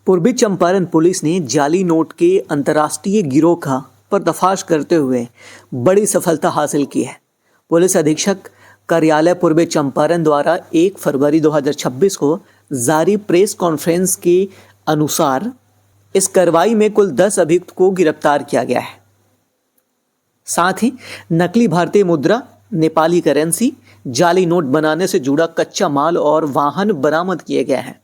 पूर्वी चंपारण पुलिस ने जाली नोट के अंतर्राष्ट्रीय गिरोह का पर्दाफाश करते हुए बड़ी सफलता हासिल की है। पुलिस अधीक्षक कार्यालय पूर्वी चंपारण द्वारा 1 फरवरी 2026 को जारी प्रेस कॉन्फ्रेंस के अनुसार इस कार्रवाई में कुल 10 अभियुक्त को गिरफ्तार किया गया है। साथ ही नकली भारतीय मुद्रा, नेपाली करेंसी, जाली नोट बनाने से जुड़ा कच्चा माल और वाहन बरामद किए गए हैं।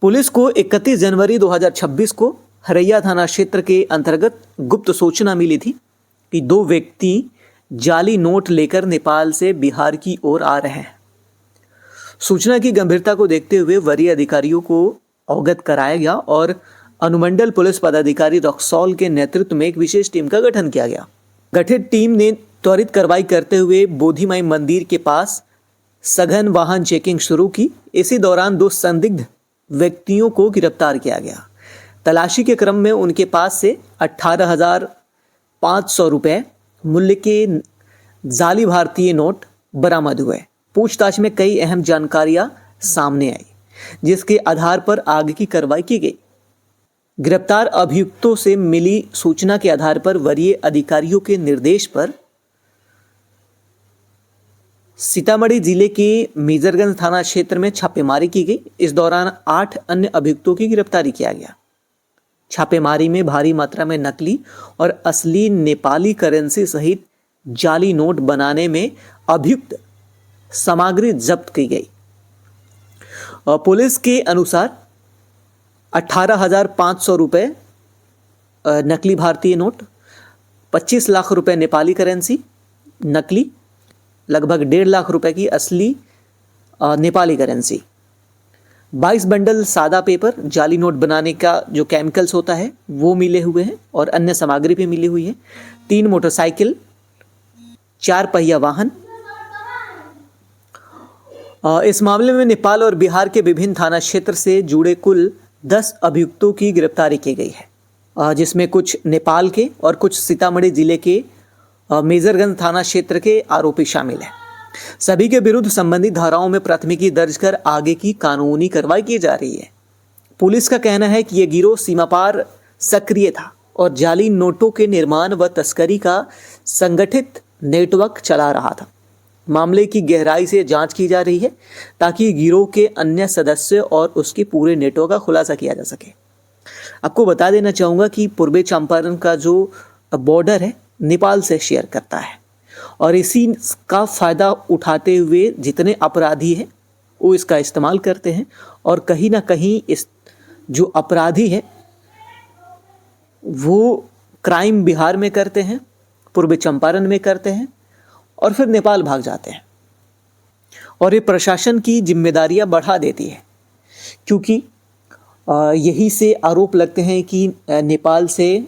पुलिस को 31 जनवरी 2026 को हरैया थाना क्षेत्र के अंतर्गत गुप्त सूचना मिली थी कि 2 व्यक्ति जाली नोट लेकर नेपाल से बिहार की ओर आ रहे हैं। सूचना की गंभीरता को देखते हुए वरीय अधिकारियों को अवगत कराया गया और अनुमंडल पुलिस पदाधिकारी रक्सौल के नेतृत्व में एक विशेष टीम का गठन किया गया। गठित टीम ने त्वरित कार्रवाई करते हुए बोधिमाई मंदिर के पास सघन वाहन चेकिंग शुरू की। इसी दौरान 2 संदिग्ध व्यक्तियों को गिरफ्तार किया गया। तलाशी के क्रम में उनके पास से 18,500 रुपये मूल्य के जाली भारतीय नोट बरामद हुए। पूछताछ में कई अहम जानकारियां सामने आई, जिसके आधार पर आगे की कार्रवाई की गई। गिरफ्तार अभियुक्तों से मिली सूचना के आधार पर वरीय अधिकारियों के निर्देश पर सीतामढ़ी जिले के मेजरगंज थाना क्षेत्र में छापेमारी की गई। इस दौरान 8 अन्य अभियुक्तों की गिरफ्तारी किया गया। छापेमारी में भारी मात्रा में नकली और असली नेपाली करेंसी सहित जाली नोट बनाने में अभियुक्त सामग्री जब्त की गई। पुलिस के अनुसार 18,500 रुपये नकली भारतीय नोट, 25 लाख रुपए नेपाली करेंसी नकली, लगभग 1.5 लाख रुपए की असली नेपाली करेंसी, 22 बंडल सादा पेपर, जाली नोट बनाने का जो केमिकल्स होता है वो मिले हुए हैं और अन्य सामग्री भी मिली हुई है। 3 मोटरसाइकिल, 4 पहिया वाहन। इस मामले में नेपाल और बिहार के विभिन्न थाना क्षेत्र से जुड़े कुल 10 अभियुक्तों की गिरफ्तारी की गई है, जिसमें कुछ नेपाल के और कुछ सीतामढ़ी जिले के मेजरगंज थाना क्षेत्र के आरोपी शामिल हैं। सभी के विरुद्ध संबंधित धाराओं में प्राथमिकी दर्ज कर आगे की कानूनी कार्रवाई की जा रही है। पुलिस का कहना है कि यह गिरोह सीमा पार सक्रिय था और जाली नोटों के निर्माण व तस्करी का संगठित नेटवर्क चला रहा था। मामले की गहराई से जांच की जा रही है ताकि गिरोह के अन्य सदस्य और उसके पूरे नेटवर्क का खुलासा किया जा सके। आपको बता देना चाहूँगा कि पूर्वी चंपारण का जो बॉर्डर है नेपाल से शेयर करता है और इसी का फ़ायदा उठाते हुए जितने अपराधी हैं वो इसका इस्तेमाल करते हैं और कहीं ना कहीं इस जो अपराधी है वो क्राइम बिहार में करते हैं, पूर्वी चंपारण में करते हैं और फिर नेपाल भाग जाते हैं। और ये प्रशासन की जिम्मेदारियां बढ़ा देती है, क्योंकि यही से आरोप लगते हैं कि नेपाल से,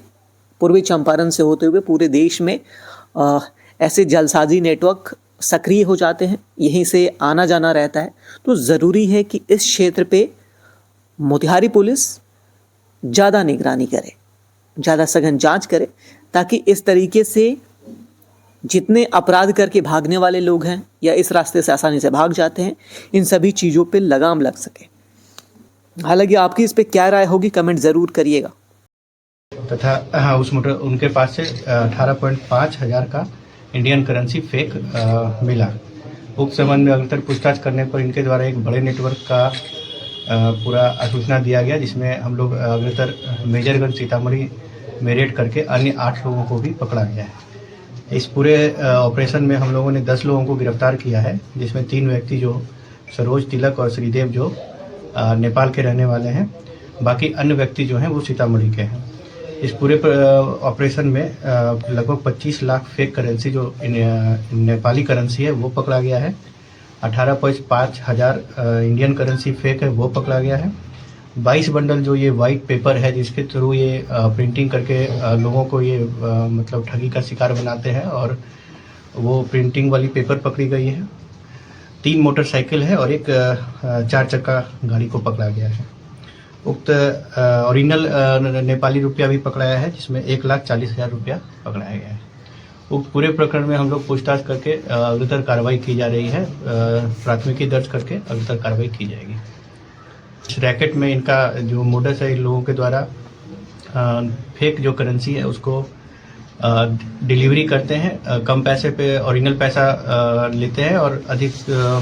पूर्वी चंपारण से होते हुए पूरे देश में ऐसे जालसाजी नेटवर्क सक्रिय हो जाते हैं, यहीं से आना जाना रहता है। तो ज़रूरी है कि इस क्षेत्र पे मोतिहारी पुलिस ज़्यादा निगरानी करे, ज़्यादा सघन जांच करे, ताकि इस तरीके से जितने अपराध करके भागने वाले लोग हैं या इस रास्ते से आसानी से भाग जाते हैं, इन सभी चीज़ों पे लगाम लग सके। हालांकि आपकी इस पे क्या राय होगी, कमेंट ज़रूर करिएगा। तथा उनके पास से 18.5 हज़ार का इंडियन करेंसी फेक मिला। उक्त संबंध में अग्रतर पूछताछ करने पर इनके द्वारा एक बड़े नेटवर्क का पूरा सूचना दिया गया, जिसमें हम लोग अग्रतर मेजरगंज सीतामढ़ी में रेड करके अन्य 8 लोगों को भी पकड़ा गया है। इस पूरे ऑपरेशन में हम लोगों ने 10 लोगों को गिरफ्तार किया है, जिसमें 3 व्यक्ति जो सरोज तिलक और श्रीदेव जो नेपाल के रहने वाले हैं, बाकी अन्य व्यक्ति जो हैं वो सीतामढ़ी के हैं। इस पूरे ऑपरेशन में लगभग 25 लाख फेक करेंसी जो नेपाली करेंसी है वो पकड़ा गया है। 18.5 हज़ार इंडियन करेंसी फेक है वो पकड़ा गया है। 22 बंडल जो ये वाइट पेपर है जिसके थ्रू ये प्रिंटिंग करके लोगों को ये मतलब ठगी का शिकार बनाते हैं, और वो प्रिंटिंग वाली पेपर पकड़ी गई है। 3 मोटरसाइकिल है और एक 4 चक्का गाड़ी को पकड़ा गया है। उक्त ओरिजिनल नेपाली रुपया भी पकड़ाया है, जिसमें 1,40,000 रुपया पकड़ाया गया है। उक्त पूरे प्रकरण में हम लोग पूछताछ करके अग्रतर कार्रवाई की जा रही है। प्राथमिकी दर्ज करके अग्रतर कार्रवाई की जाएगी। इस रैकेट में इनका जो मोडस है, इन लोगों के द्वारा फेक जो करेंसी है उसको डिलीवरी करते हैं, कम पैसे पे ओरिजिनल पैसा लेते हैं और अधिक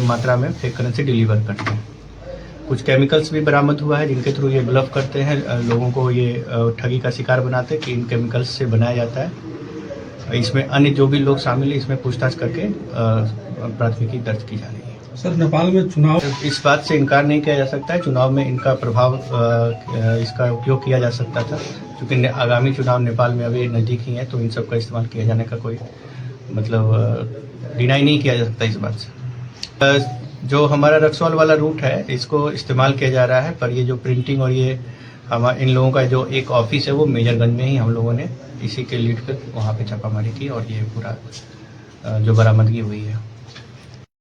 मात्रा में फेक करेंसी डिलीवर करते हैं। कुछ केमिकल्स भी बरामद हुआ है जिनके थ्रू ये ब्लफ करते हैं, लोगों को ये ठगी का शिकार बनाते हैं कि इन केमिकल्स से बनाया जाता है। इसमें अन्य जो भी लोग शामिल हैं इसमें पूछताछ करके प्राथमिकी दर्ज की जा रही है। सर, नेपाल में चुनाव इस बात से इनकार नहीं किया जा सकता है, चुनाव में इनका प्रभाव इसका उपयोग किया जा सकता था, क्योंकि आगामी चुनाव नेपाल में अभी नज़दीक ही है, तो इन सब का इस्तेमाल किया जाने का कोई मतलब डिनाई नहीं किया जा सकता इस बात से। जो हमारा रक्सौल वाला रूट है इसको इस्तेमाल किया जा रहा है, पर ये जो प्रिंटिंग और ये इन लोगों का जो एक ऑफिस है वो मेजरगंज में ही हम लोगों ने इसी के लीड पर वहाँ पे छापामारी की और ये पूरा जो बरामदगी हुई है।